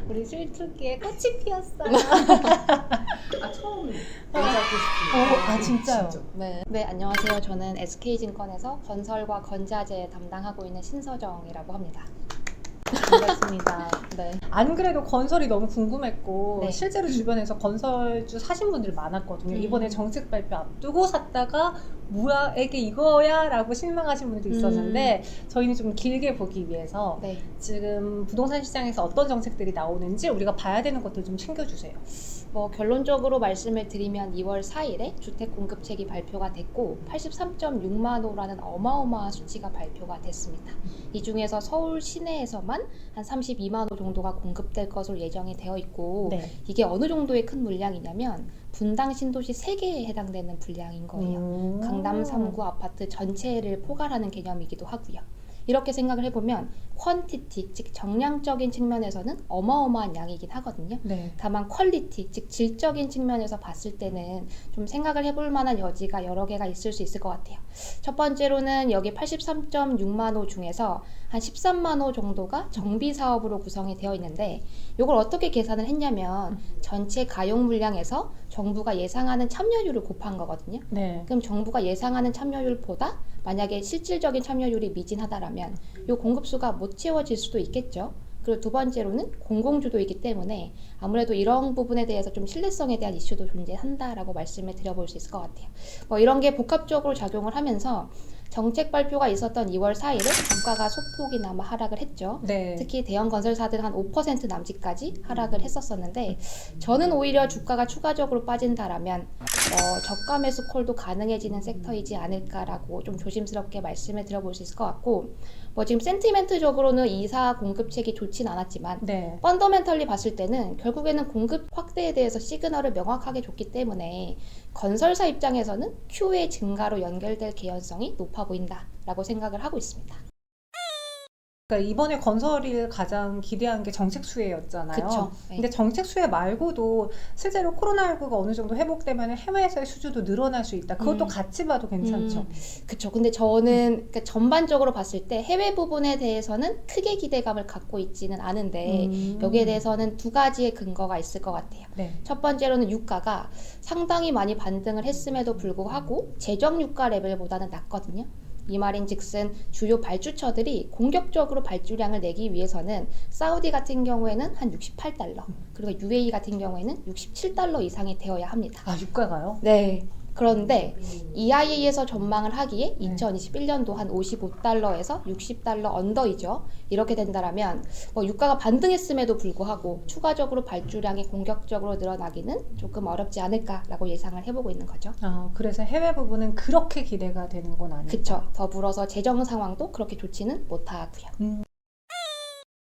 우리 술투기에 꽃이 피었어요. 처음 진짜요? 진짜. 네, 안녕하세요. 저는 SK증권에서 건설과 건자재 담당하고 있는 신서정이라고 합니다. 반갑습니다. 네. 안 그래도 건설이 너무 궁금했고 네. 실제로 주변에서 건설주 사신 분들이 많았거든요. 이번에 정책 발표 앞두고 샀다가 뭐야 이게 이거야 라고 실망하신 분들도 있었는데 저희는 좀 길게 보기 위해서 네. 지금 부동산 시장에서 어떤 정책들이 나오는지 우리가 봐야 되는 것들 좀 챙겨주세요. 결론적으로 말씀을 드리면 2월 4일에 주택 공급책이 발표가 됐고 83.6만 호라는 어마어마한 수치가 발표가 됐습니다. 이 중에서 서울 시내에서만 한 32만 호 정도가 공급될 것으로 예정이 되어 있고 네. 이게 어느 정도의 큰 물량이냐면 분당 신도시 3개에 해당되는 분량인 거예요. 강남 3구 아파트 전체를 포괄하는 개념이기도 하고요. 이렇게 생각을 해보면 퀀티티, 즉 정량적인 측면에서는 어마어마한 양이긴 하거든요. 네. 다만 퀄리티, 즉 질적인 측면에서 봤을 때는 좀 생각을 해볼 만한 여지가 여러 개가 있을 수 있을 것 같아요. 첫 번째로는 여기 83.6만 호 중에서 한 13만 호 정도가 정비 사업으로 구성이 되어 있는데 이걸 어떻게 계산을 했냐면 전체 가용 물량에서 정부가 예상하는 참여율을 곱한 거거든요. 네. 그럼 정부가 예상하는 참여율보다 만약에 실질적인 참여율이 미진하다라면 이 공급수가 못 채워질 수도 있겠죠. 그리고 두 번째로는 공공주도이기 때문에 아무래도 이런 부분에 대해서 좀 신뢰성에 대한 이슈도 존재한다라고 말씀을 드려볼 수 있을 것 같아요. 이런 게 복합적으로 작용을 하면서 정책 발표가 있었던 2월 4일에 주가가 소폭이나마 하락을 했죠. 네. 특히 대형 건설사들 한 5% 남짓까지 하락을 했었었는데 저는 오히려 주가가 추가적으로 빠진다라면 저가 매수 콜도 가능해지는 섹터이지 않을까라고 좀 조심스럽게 말씀을 드려볼 수 있을 것 같고 지금 센티멘트적으로는 2사 공급책이 좋진 않았지만 네. 펀더멘털리 봤을 때는 결국에는 공급 확대에 대해서 시그널을 명확하게 줬기 때문에 건설사 입장에서는 Q의 증가로 연결될 개연성이 높아 보인다라고 생각을 하고 있습니다. 그러니까 이번에 건설을 가장 기대한 게 정책 수혜였잖아요. 그쵸. 네. 근데 정책 수혜 말고도 실제로 코로나19가 어느 정도 회복되면 해외에서의 수주도 늘어날 수 있다. 그것도 같이 봐도 괜찮죠. 그쵸. 근데 저는 그러니까 전반적으로 봤을 때 해외 부분에 대해서는 크게 기대감을 갖고 있지는 않은데 여기에 대해서는 두 가지의 근거가 있을 것 같아요. 네. 첫 번째로는 유가가 상당히 많이 반등을 했음에도 불구하고 재정 유가 레벨보다는 낮거든요. 이 말인즉슨 주요 발주처들이 공격적으로 발주량을 내기 위해서는 사우디 같은 경우에는 한 68달러 그리고 UAE 같은 경우에는 67달러 이상이 되어야 합니다. 아, 유가가요? 네. 그런데 EIA에서 전망을 하기에 2021년도 한 55달러에서 60달러 언더이죠. 이렇게 된다면 유가가 반등했음에도 불구하고 추가적으로 발주량이 공격적으로 늘어나기는 조금 어렵지 않을까라고 예상을 해보고 있는 거죠. 아, 그래서 해외 부분은 그렇게 기대가 되는 건 아니에요. 그쵸. 더불어서 재정 상황도 그렇게 좋지는 못하고요.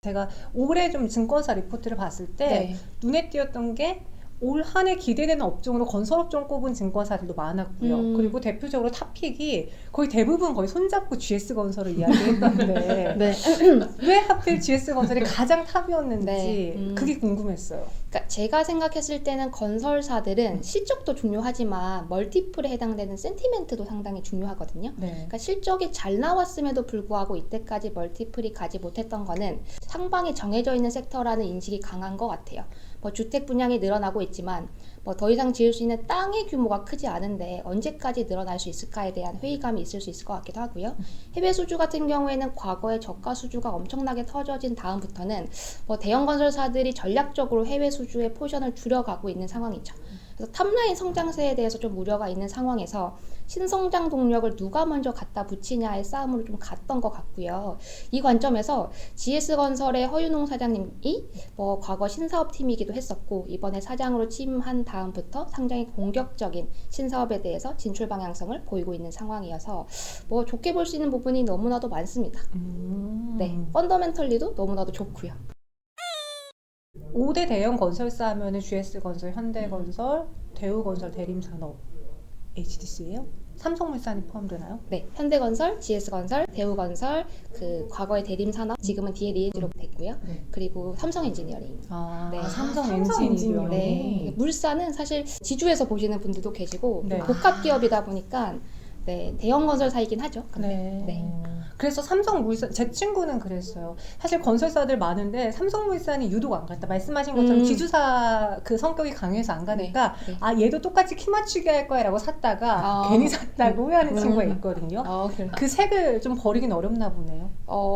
제가 올해 좀 증권사 리포트를 봤을 때 네. 눈에 띄었던 게 올 한 해 기대되는 업종으로 건설업종 꼽은 증권사들도 많았고요. 그리고 대표적으로 탑픽이 거의 대부분 거의 손잡고 GS건설을 이야기했던데 네. 왜 하필 GS건설이 가장 탑이었는지 네. 그게 궁금했어요. 그러니까 제가 생각했을 때는 건설사들은 실적도 중요하지만 멀티플에 해당되는 센티멘트도 상당히 중요하거든요. 네. 그러니까 실적이 잘 나왔음에도 불구하고 이때까지 멀티플이 가지 못했던 거는 상방이 정해져 있는 섹터라는 인식이 강한 것 같아요. 주택 분양이 늘어나고 있지만 더 이상 지을 수 있는 땅의 규모가 크지 않은데 언제까지 늘어날 수 있을까에 대한 회의감이 있을 수 있을 것 같기도 하고요. 해외 수주 같은 경우에는 과거에 저가 수주가 엄청나게 터져진 다음부터는 대형 건설사들이 전략적으로 해외 수주의 포션을 줄여가고 있는 상황이죠. 그래서 탑라인 성장세에 대해서 좀 우려가 있는 상황에서 신성장 동력을 누가 먼저 갖다 붙이냐의 싸움으로 좀 갔던 것 같고요. 이 관점에서 GS건설의 허윤웅 사장님이 과거 신사업팀이기도 했었고 이번에 사장으로 취임한 다음부터 상당히 공격적인 신사업에 대해서 진출 방향성을 보이고 있는 상황이어서 좋게 볼 수 있는 부분이 너무나도 많습니다. 네, 펀더멘털리도 너무나도 좋고요. 5대 대형 건설사 하면은 GS건설, 현대건설, 대우건설, 대림산업, HDC예요? 삼성물산이 포함되나요? 네, 현대건설, GS건설, 대우건설, 과거의 대림산업, 지금은 DLE로 됐고요. 네. 그리고 삼성엔지니어링. 네. 삼성 삼성 엔지니어링. 네, 물산은 사실 지주에서 보시는 분들도 계시고 네. 복합 기업이다 보니까 네, 대형 건설사이긴 하죠. 네. 네. 그래서 삼성물산 제 친구는 그랬어요. 사실 건설사들 많은데 삼성물산이 유독 안 갔다. 말씀하신 것처럼 지주사 그 성격이 강해서 안 가니까 네. 아 얘도 똑같이 키 맞추기 할 거야라고 샀다가 괜히 샀다고 후회하는 친구가 있거든요. 그 색을 좀 버리긴 어렵나 보네요.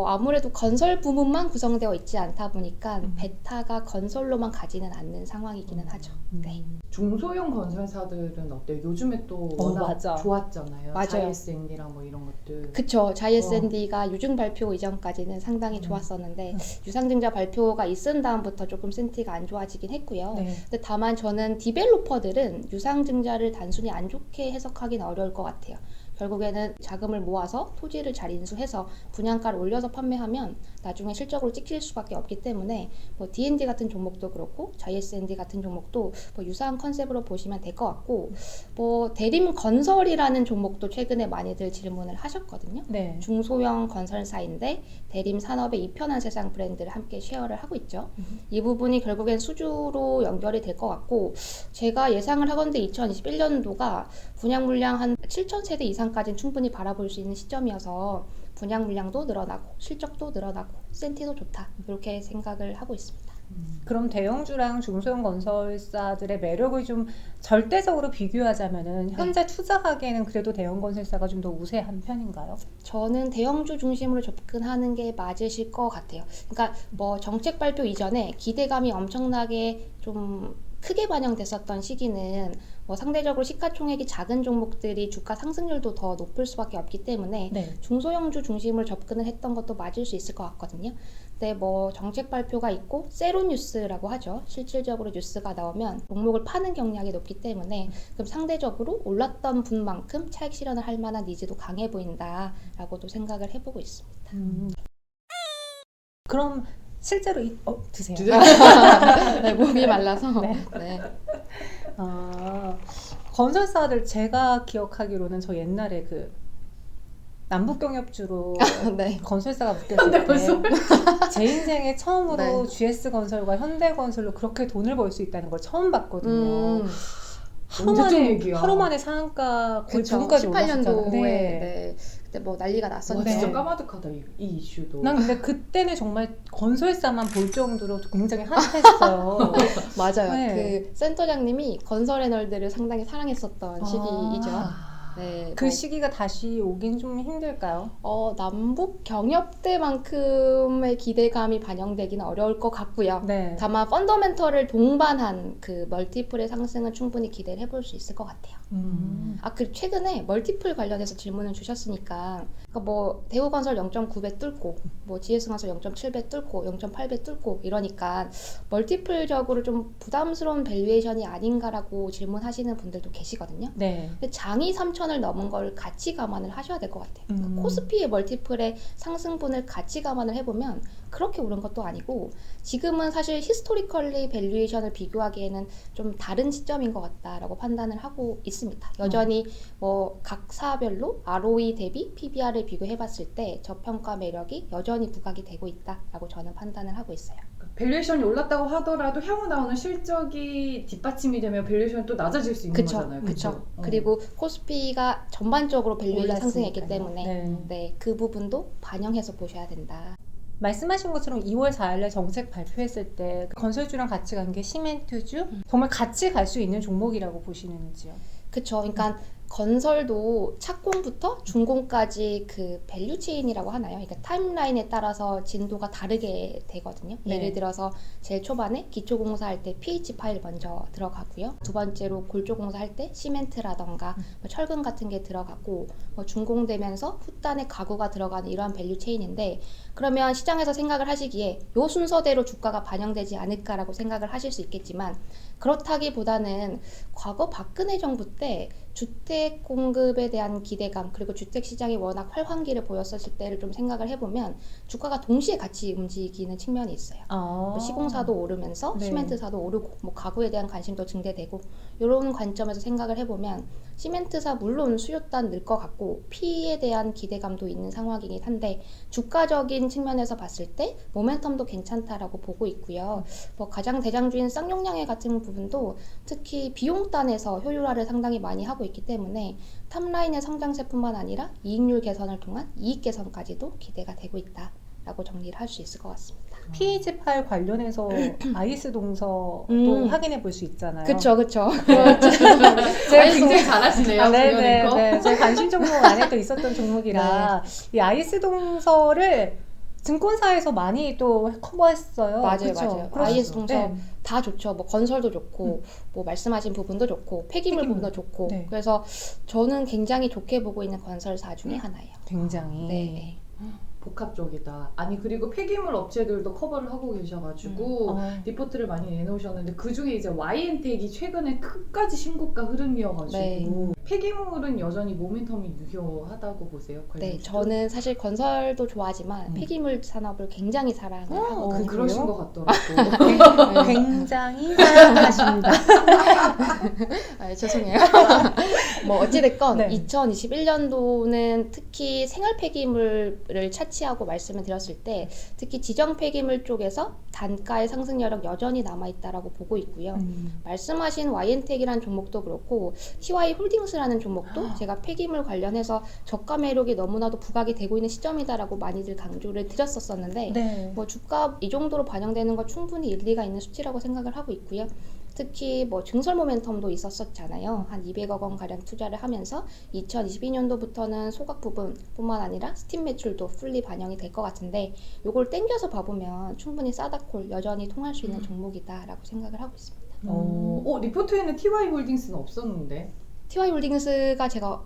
아무래도 건설 부문만 구성되어 있지 않다 보니까 베타가 건설로만 가지는 않는 상황이기는 하죠. 네. 중소형 건설사들은 어때요? 요즘에 또 워낙 맞아. 좋았잖아요. 맞아요. 자이언스앤디랑 뭐 이런 것들. 그쵸. 자이언스앤디가 유증 발표 이전까지는 상당히 좋았었는데 유상증자 발표가 있은 다음부터 조금 센티가 안 좋아지긴 했고요. 네. 근데 다만 저는 디벨로퍼들은 유상증자를 단순히 안 좋게 해석하기는 어려울 것 같아요. 결국에는 자금을 모아서 토지를 잘 인수해서 분양가를 올려서 판매하면 나중에 실적으로 찍힐 수밖에 없기 때문에 뭐 D&D 같은 종목도 그렇고 자이언스앤디 같은 종목도 뭐 유사한 컨셉으로 보시면 될 것 같고 뭐 대림건설이라는 종목도 최근에 많이들 질문을 하셨거든요. 네. 중소형 건설사인데 대림 산업의 이편한 세상 브랜드를 함께 쉐어를 하고 있죠. 이 부분이 결국엔 수주로 연결이 될 것 같고 제가 예상을 하건대 2021년도가 분양 물량 한 7,000세대 이상까지는 충분히 바라볼 수 있는 시점이어서 분양 물량도 늘어나고 실적도 늘어나고 센티도 좋다 이렇게 생각을 하고 있습니다. 그럼 대형주랑 중소형 건설사들의 매력을 좀 절대적으로 비교하자면은 현재 투자하기에는 그래도 대형 건설사가 좀 더 우세한 편인가요? 저는 대형주 중심으로 접근하는 게 맞으실 것 같아요. 그러니까 뭐 정책 발표 이전에 기대감이 엄청나게 좀 크게 반영됐었던 시기는 뭐 상대적으로 시가총액이 작은 종목들이 주가 상승률도 더 높을 수밖에 없기 때문에 네. 중소형주 중심으로 접근을 했던 것도 맞을 수 있을 것 같거든요. 근데 뭐 정책 발표가 있고 세로 뉴스라고 하죠. 실질적으로 뉴스가 나오면 종목을 파는 경향이 높기 때문에 그럼 상대적으로 올랐던 분만큼 차익 실현을 할 만한 니즈도 강해 보인다라고도 생각을 해보고 있습니다. 그럼 실제로 드세요. 네, 몸이 말라서. 네. 네. 건설사들 제가 기억하기로는 저 옛날에 그 남북경협주로 네. 건설사가 묶였을 때 제 인생에 처음으로 GS건설과 현대건설로 그렇게 돈을 벌 수 있다는 걸 처음 봤거든요. 언제쯤 얘기야? 하루 만에 상한가 거의 그쵸. 부근까지 18년도에 올랐었잖아요. 네. 그때 뭐 난리가 났었죠. 와, 진짜 까마득하다 이 이슈도. 난 근데 그때는 정말 건설사만 볼 정도로 굉장히 핫했어요. 맞아요. 네. 그 센터장님이 건설 애널들을 상당히 사랑했었던 시기이죠. 네, 그 시기가 다시 오긴 좀 힘들까요? 남북 경협 때만큼의 기대감이 반영되기는 어려울 것 같고요. 네. 다만 펀더멘털을 동반한 그 멀티플의 상승은 충분히 기대를 해볼 수 있을 것 같아요. 그리고 최근에 멀티플 관련해서 질문을 주셨으니까 그러니까 뭐 대우건설 0.9배 뚫고 뭐 GS건설 0.7배 뚫고 0.8배 뚫고 이러니까 멀티플적으로 좀 부담스러운 밸류에이션이 아닌가라고 질문하시는 분들도 계시거든요. 네. 근데 장이 3천을 넘은 걸 같이 감안을 하셔야 될 것 같아요. 그러니까 코스피의 멀티플의 상승분을 같이 감안을 해보면 그렇게 오른 것도 아니고 지금은 사실 히스토리컬리 밸류에이션을 비교하기에는 좀 다른 시점인 것 같다라고 판단을 하고 있습니다. 여전히 뭐 각 사별로 ROE 대비 PBR을 비교해봤을 때 저평가 매력이 여전히 부각이 되고 있다라고 저는 판단을 하고 있어요. 밸류에이션이 올랐다고 하더라도 향후 나오는 실적이 뒷받침이 되면 밸류에이션이 또 낮아질 수 있는 거잖아요. 그렇죠. 그리고 코스피가 전반적으로 밸류에이션 상승했기 때문에 네. 그 부분도 반영해서 보셔야 된다. 말씀하신 것처럼 2월 4일에 정책 발표했을 때 건설주랑 같이 간 게 시멘트주? 정말 같이 갈 수 있는 종목이라고 보시는지요? 그쵸. 그러니까 건설도 착공부터 준공까지 그 밸류 체인이라고 하나요? 그러니까 타임라인에 따라서 진도가 다르게 되거든요. 네. 예를 들어서 제일 초반에 기초공사 할 때 PH 파일 먼저 들어가고요. 두 번째로 골조공사 할 때 시멘트라던가 뭐 철근 같은 게 들어가고 뭐 준공되면서 후단에 가구가 들어가는 이러한 밸류 체인인데 그러면 시장에서 생각을 하시기에 요 순서대로 주가가 반영되지 않을까라고 생각을 하실 수 있겠지만 그렇다기보다는 과거 박근혜 정부 때 주택 공급에 대한 기대감 그리고 주택 시장이 워낙 활황기를 보였었을 때를 좀 생각을 해보면 주가가 동시에 같이 움직이는 측면이 있어요. 시공사도 오르면서 네. 시멘트사도 오르고 뭐 가구에 대한 관심도 증대되고 이런 관점에서 생각을 해보면 시멘트사 물론 수요단 늘 것 같고 P에 대한 기대감도 있는 상황이긴 한데 주가적인 측면에서 봤을 때 모멘텀도 괜찮다라고 보고 있고요. 뭐 가장 대장주인 쌍용량해 같은 부분도 특히 비용단에서 효율화를 상당히 많이 하고 하고 있기 때문에 탑라인의 성장세뿐만 아니라 이익률 개선을 통한 이익 개선까지도 기대가 되고 있다라고 정리를 할 수 있을 것 같습니다. PEG8 관련해서 아이스 동서도 확인해 볼 수 있잖아요. 그쵸. 제가 굉장히 잘하시네요. 네네. 거. 네. 제 관심 종목 안에 또 있었던 종목이라 이 아이스 동서를 증권사에서 많이 또 커버했어요. 맞아요. 그쵸? IS 동서 네. 다 좋죠. 뭐 건설도 좋고, 뭐 말씀하신 부분도 좋고, 폐기물 부분도 좋고. 네. 그래서 저는 굉장히 좋게 보고 있는 건설사 중에 하나예요. 굉장히. 네. 복합 쪽이다. 아니 그리고 폐기물 업체들도 커버를 하고 계셔가지고 리포트를 많이 내놓으셨는데 그 중에 이제 YN텍이 최근에 끝까지 신고가 흐름이어가지고 네. 폐기물은 여전히 모멘텀이 유효하다고 보세요? 네, 저는 사실 건설도 좋아하지만 폐기물 산업을 굉장히 사랑을 하거든요. 그러신 것 같더라고. 굉장히 사랑하십니다. 죄송해요. 뭐 어찌됐건 네. 2021년도는 특히 생활 폐기물을 차치하고 말씀을 드렸을 때 특히 지정 폐기물 쪽에서 단가의 상승 여력 여전히 남아있다라고 보고 있고요. 말씀하신 YN텍이라는 종목도 그렇고 TY 홀딩스라는 종목도 제가 폐기물 관련해서 저가 매력이 너무나도 부각이 되고 있는 시점이다라고 많이들 강조를 드렸었는데 네. 뭐 주가 이 정도로 반영되는 건 충분히 일리가 있는 수치라고 생각을 하고 있고요. 특히 뭐 증설 모멘텀도 있었잖아요. 한 200억 원 가량 투자를 하면서 2022년도부터는 소각 부분뿐만 아니라 스팀 매출도 풀리 반영이 될 것 같은데 요걸 땡겨서 봐보면 충분히 싸다콜 여전히 통할 수 있는 종목이다라고 생각을 하고 있습니다. 리포트에는 TY 홀딩스는 없었는데. TY 홀딩스가 제가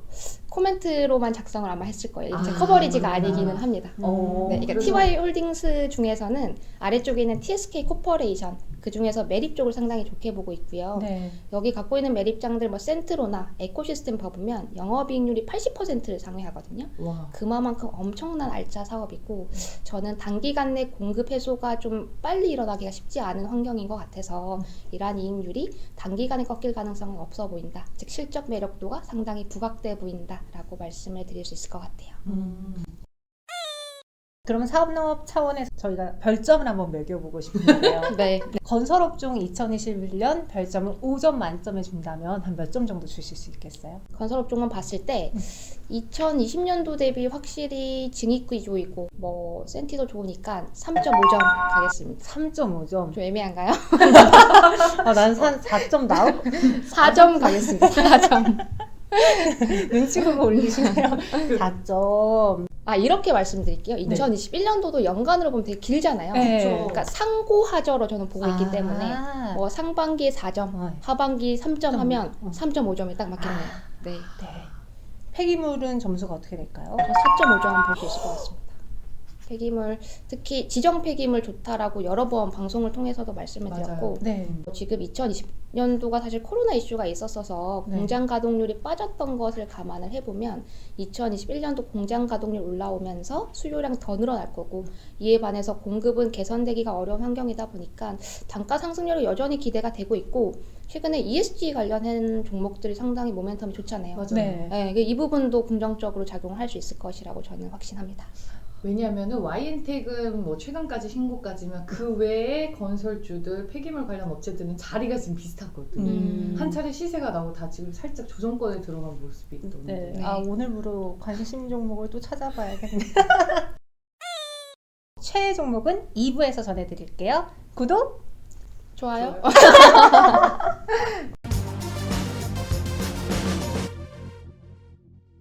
코멘트로만 작성을 아마 했을 거예요. 제 커버리지가 아니기는 합니다. 네, 그러니까 그래서... TY 홀딩스 중에서는 아래쪽에 있는 TSK 코퍼레이션 그 중에서 매립 쪽을 상당히 좋게 보고 있고요. 네. 여기 갖고 있는 매립장들 뭐 센트로나 에코시스템 봐보면 영업이익률이 80%를 상회하거든요. 와. 그만큼 엄청난 알짜 사업이고 저는 단기간 내 공급 해소가 좀 빨리 일어나기가 쉽지 않은 환경인 것 같아서 이러한 이익률이 단기간에 꺾일 가능성은 없어 보인다. 즉 실적 매력도가 상당히 부각돼 보인다라고 말씀을 드릴 수 있을 것 같아요. 그러면 사업농업 차원에서 저희가 별점을 한번 매겨보고 싶은데요. 네. 건설업종 2021년 별점을 5점 만점에 준다면 한 몇 점 정도 주실 수 있겠어요? 건설업종만 봤을 때 2020년도 대비 확실히 증익 위주이고 뭐 센티도 좋으니까 3.5점 가겠습니다. 3.5점. 좀 애매한가요? 난 4점 나오고 4점 가겠습니다. 4점. 눈치 보고 올리시네요. 4점. 이렇게 말씀드릴게요. 2021년도도 연간으로 보면 되게 길잖아요. 네. 그러니까 상고하저로 저는 보고 있기 때문에 뭐 상반기에 4점, 하반기 3점 하면 3.5점이 딱 맞겠네요. 네. 네. 폐기물은 점수가 어떻게 될까요? 저 4.5점 볼 수 있을 것 같습니다. 폐기물, 특히 지정 폐기물 좋다라고 여러 번 방송을 통해서도 말씀을 드렸고 네. 지금 2020년도가 사실 코로나 이슈가 있었어서 공장 가동률이 빠졌던 것을 감안을 해보면 2021년도 공장 가동률 올라오면서 수요량 더 늘어날 거고 이에 반해서 공급은 개선되기가 어려운 환경이다 보니까 단가 상승률이 여전히 기대가 되고 있고 최근에 ESG 관련한 종목들이 상당히 모멘텀이 좋잖아요. 맞아요. 네. 이 부분도 긍정적으로 작용을 할 수 있을 것이라고 저는 확신합니다. 왜냐하면은 YN텍은 뭐 최근까지 신고까지면 그 외에 건설주들 폐기물 관련 업체들은 자리가 지금 비슷하거든요. 한 차례 시세가 나오고 다 지금 살짝 조정권에 들어간 모습이 있던데. 네. 오늘부로 관심 종목을 또 찾아봐야겠네요. 최애 종목은 2부에서 전해드릴게요. 구독! 좋아요.